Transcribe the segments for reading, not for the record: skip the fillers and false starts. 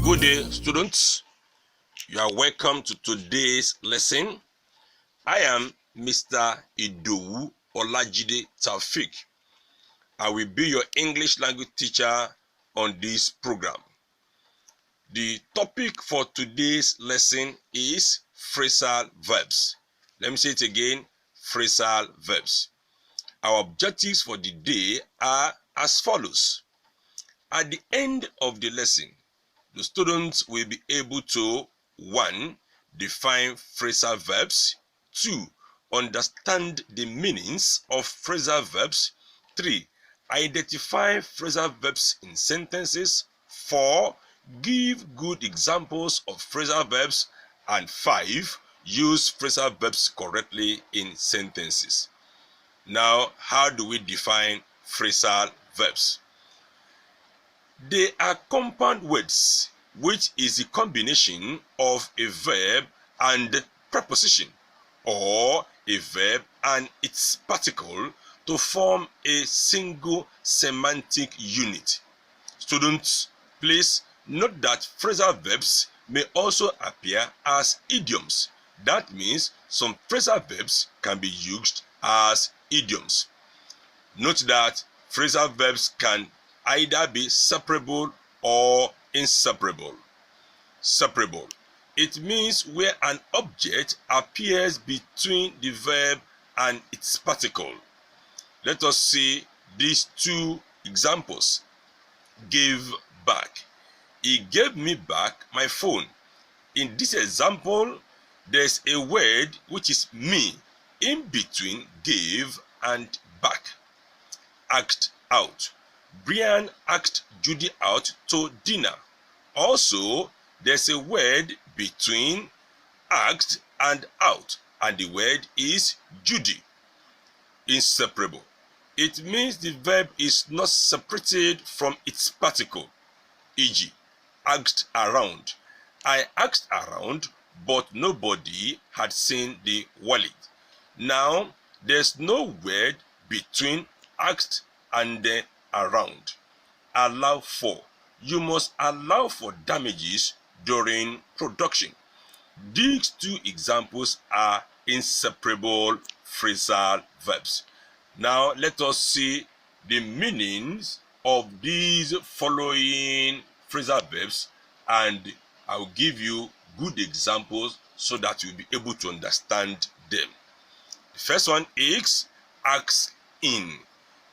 Good day, students. You are welcome to today's lesson. I am Mr. Idowu Olajide Taufik. I will be your English language teacher on this program. The topic for today's lesson is phrasal verbs. Let me say it again, phrasal verbs. Our objectives for the day are as follows. At the end of the lesson, the students will be able to 1. Define phrasal verbs. 2. Understand the meanings of phrasal verbs. 3. Identify phrasal verbs in sentences. 4. Give good examples of phrasal verbs. And 5. Use phrasal verbs correctly in sentences. Now, how do we define phrasal verbs? They are compound words, which is a combination of a verb and preposition, or a verb and its particle to form a single semantic unit. Students, please note that phrasal verbs may also appear as idioms. That means some phrasal verbs can be used as idioms. Note that phrasal verbs can either be separable or inseparable. Separable. It means where an object appears between the verb and its particle. Let us see these two examples. Give back. He gave me back my phone. In this example, there's a word which is me in between gave and back. Asked out. Brian asked Judy out to dinner. Also, there's a word between asked and out, and the word is Judy. Inseparable. It means the verb is not separated from its particle. E.g., asked around. I asked around, but nobody had seen the wallet. Now, there's no word between asked and the around. Allow for. You must allow for damages during production. These two examples are inseparable phrasal verbs. Now let us see the meanings of these following phrasal verbs, and I will give you good examples so that you'll be able to understand them. The first one is ask in.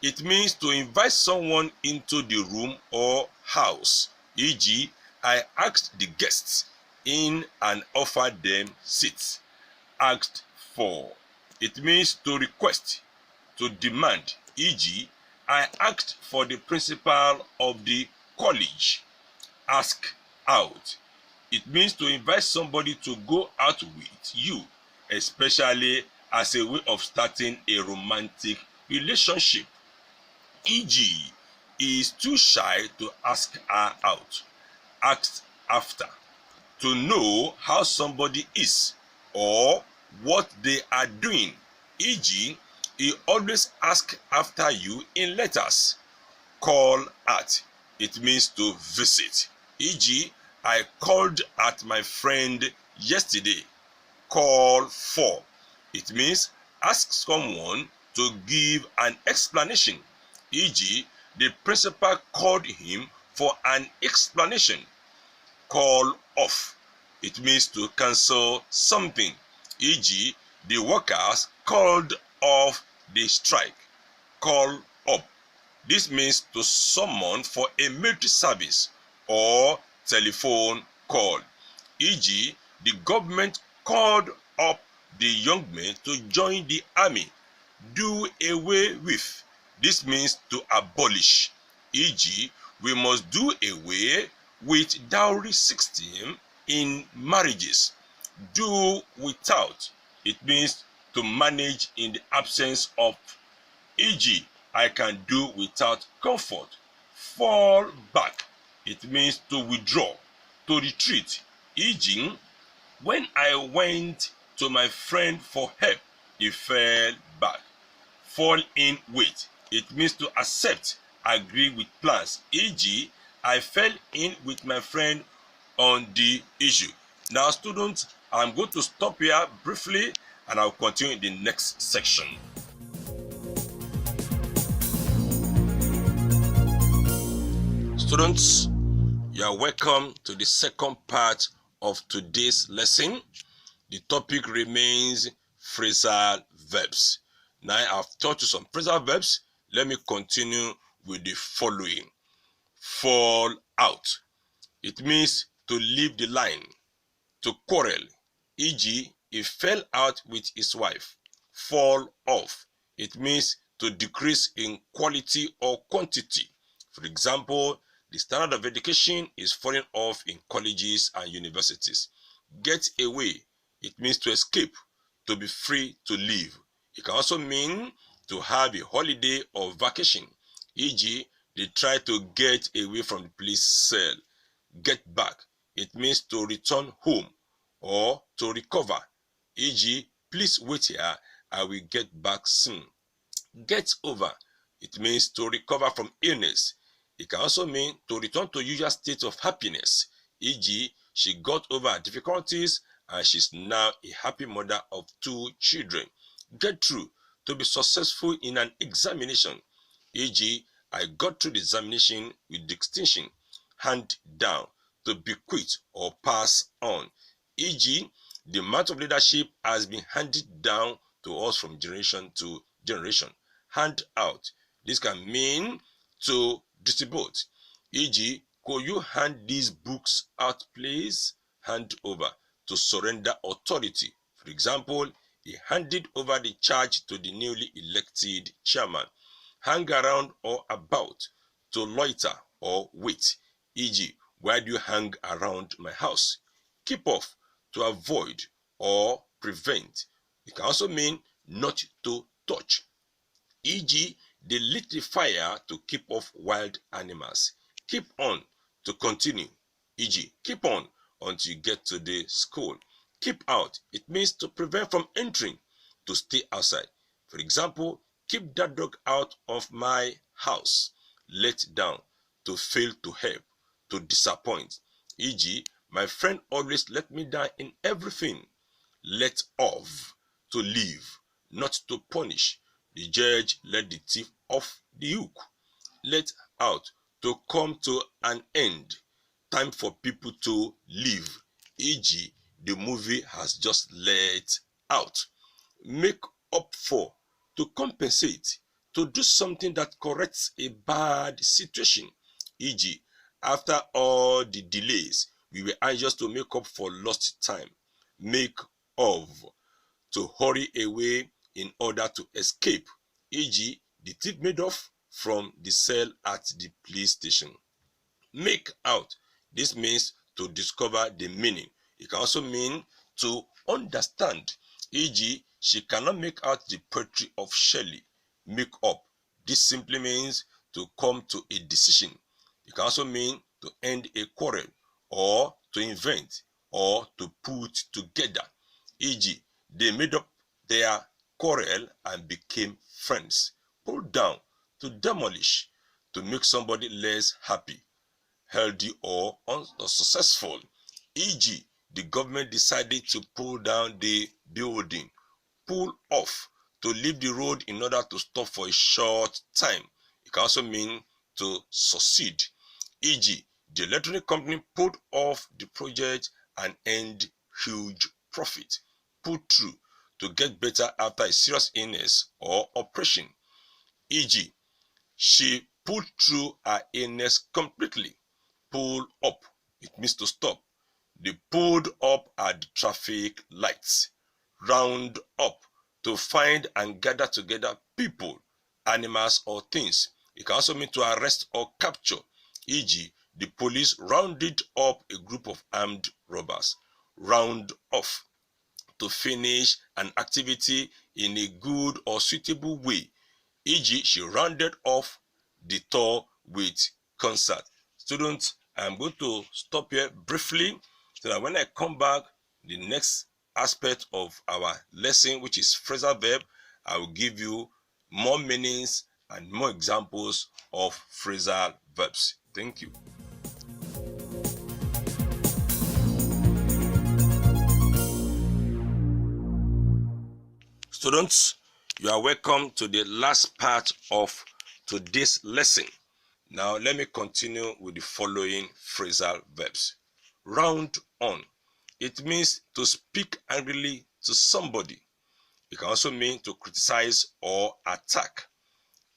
It means to invite someone into the room or house. E.g., I asked the guests in and offered them seats. Asked for. It means to request, to demand. E.g., I asked for the principal of the college. Ask out. It means to invite somebody to go out with you, especially as a way of starting a romantic relationship. E.g., he is too shy to ask her out. Asked after. To know how somebody is or what they are doing. E.g., he always asks after you in letters. Call at. It means to visit. E.g., I called at my friend yesterday. Call for. It means ask someone to give an explanation. E.g., the principal called him for an explanation. Call off. It means to cancel something. E.g., the workers called off the strike. Call up. This means to summon for a military service or telephone call. E.g., the government called up the young men to join the army. Do away with. This means to abolish. E.g., we must do away with dowry system in marriages. Do without. It means to manage in the absence of. E.g., I can do without comfort. Fall back. It means to withdraw, to retreat. E.g., when I went to my friend for help, he fell back. Fall in with. It means to accept, agree with plans. E.g., I fell in with my friend on the issue. Now, students, I'm going to stop here briefly and I'll continue in the next section. Students, you are welcome to the second part of today's lesson. The topic remains phrasal verbs. Now I've taught you some phrasal verbs. Let me continue with the following. Fall out. It means to leave the line, to quarrel, e.g., he fell out with his wife. Fall off. It means to decrease in quality or quantity. For example, the standard of education is falling off in colleges and universities. Get away. It means to escape, to be free to live. It can also mean to have a holiday or vacation, e.g., they try to get away from the police cell. Get back. It means to return home or to recover, e.g., please wait here, I will get back soon. Get over. It means to recover from illness. It can also mean to return to usual state of happiness, e.g., she got over her difficulties and she's now a happy mother of 2 children. Get through. To be successful in an examination, e.g., I got through the examination with distinction. Hand down. To bequeath or pass on, e.g., the mantle of leadership has been handed down to us from generation to generation. Hand out. This can mean to distribute, e.g., could you hand these books out please? Hand over. To surrender authority. For example, he handed over the charge to the newly elected chairman. Hang around or about. To loiter or wait, e.g., why do you hang around my house? Keep off. To avoid or prevent. It can also mean not to touch, e.g., they lit the fire to keep off wild animals. Keep on. To continue, e.g., keep on until you get to the school. Keep out. It means to prevent from entering, to stay outside. For example, keep that dog out of my house. Let down. To fail to help. To disappoint, e.g., my friend always let me down in everything. Let off. To leave, not to punish. The judge let the thief off the hook. Let out. To come to an end. Time for people to leave, e.g., the movie has just let out. Make up for. To compensate. To do something that corrects a bad situation, e.g., after all the delays, we were anxious to make up for lost time. Make of. To hurry away in order to escape, e.g., the thief made off from the cell at the police station. Make out. This means to discover the meaning. It can also mean to understand, e.g., she cannot make out the poetry of Shelley. Make up. This simply means to come to a decision. It can also mean to end a quarrel or to invent or to put together, e.g., they made up their quarrel and became friends. Pull down. To demolish. To make somebody less happy, healthy or unsuccessful, e.g., the government decided to pull down the building. Pull off. To leave the road in order to stop for a short time. It can also mean to succeed, e.g., the electronic company pulled off the project and earned huge profit. Pull through. To get better after a serious illness or operation, e.g., she pulled through her illness completely. Pull up. It means to stop. They pulled up at the traffic lights. Round up. To find and gather together people, animals or things. It can also mean to arrest or capture, e.g., the police rounded up a group of armed robbers. Round off. To finish an activity in a good or suitable way, e.g., she rounded off the tour with concert. Students, I'm going to stop here briefly so that when I come back, the next aspect of our lesson, which is phrasal verb, I will give you more meanings and more examples of phrasal verbs. Thank you. Students, you are welcome to the last part of today's lesson. Now, let me continue with the following phrasal verbs. Round on. It means to speak angrily to somebody. It can also mean to criticize or attack.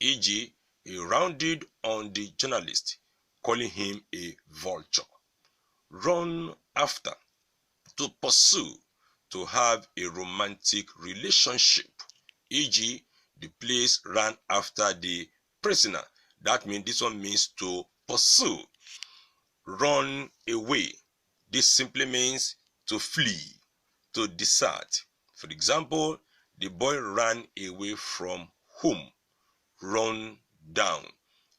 E.g., he rounded on the journalist, calling him a vulture. Run after. To pursue. To have a romantic relationship. E.g., the police ran after the prisoner. That means this one means to pursue. Run away. This simply means to flee, to desert. For example, the boy ran away from home. Run down.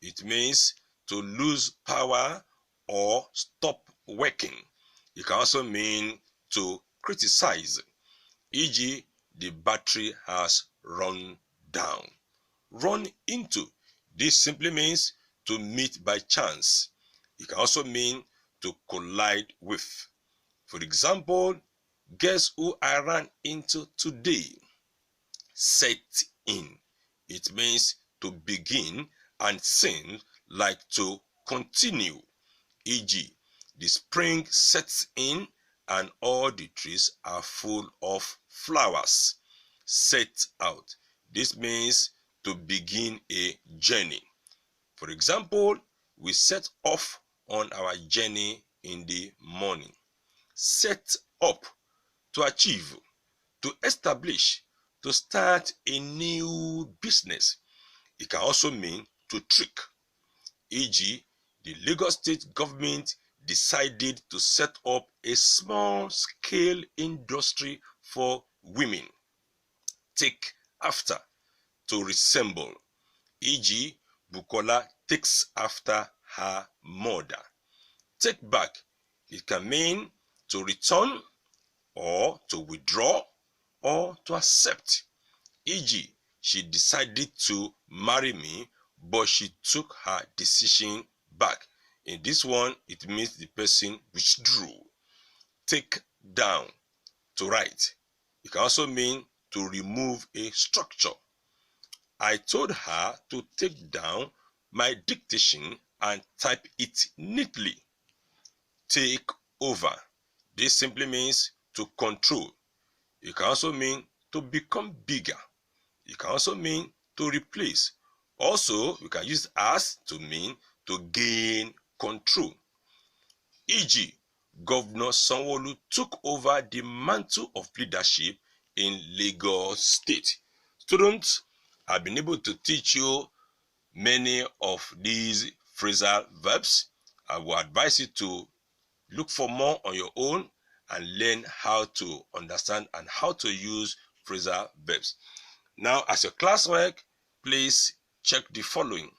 It means to lose power or stop working. It can also mean to criticize. E.g., the battery has run down. Run into. This simply means to meet by chance. It can also mean to collide with. For example, guess who I ran into today? Set in. It means to begin and seem like to continue. E.g., the spring sets in and all the trees are full of flowers. Set out. This means to begin a journey. For example, we set off on our journey in the morning. Set up. To achieve. To establish. To start a new business. It can also mean to trick. E.g., the Lagos state government decided to set up a small-scale industry for women. Take after. To resemble. E.g., Bukola takes after her mother. Take back. It can mean to return or to withdraw or to accept. E.g., she decided to marry me, but she took her decision back. In this one, it means the person withdrew. Take down. To write. It can also mean to remove a structure. I told her to take down my dictation and type it neatly. Take over. This simply means to control. It can also mean to become bigger. It can also mean to replace. Also, we can use as to mean to gain control. E.g., Governor Sanwo-Olu took over the mantle of leadership in Lagos State. Students, I've been able to teach you many of these phrasal verbs. I will advise you to look for more on your own and learn how to understand and how to use phrasal verbs. Now, as your classwork, please check the following.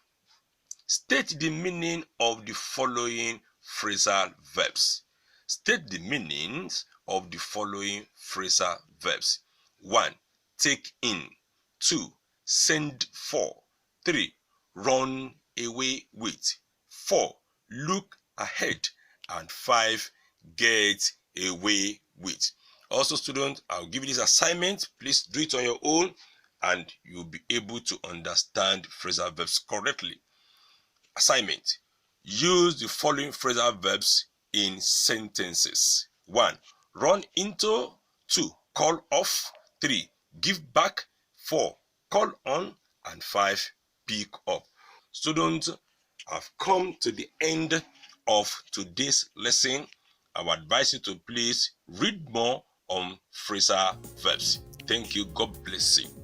State the meaning of the following phrasal verbs. State the meanings of the following phrasal verbs. 1. Take in. 2. Send for. 3. Run away with. 4. Look ahead. And 5. Get away with. Also, students, I'll give you this assignment. Please do it on your own and you'll be able to understand phrasal verbs correctly. Assignment. Use the following phrasal verbs in sentences. 1. Run into. 2. Call off. 3. Give back. 4. Call on. And 5. Pick up. Students, I've come to the end of today's lesson. I would advise you to please read more on phrasal verbs. Thank you. God bless you.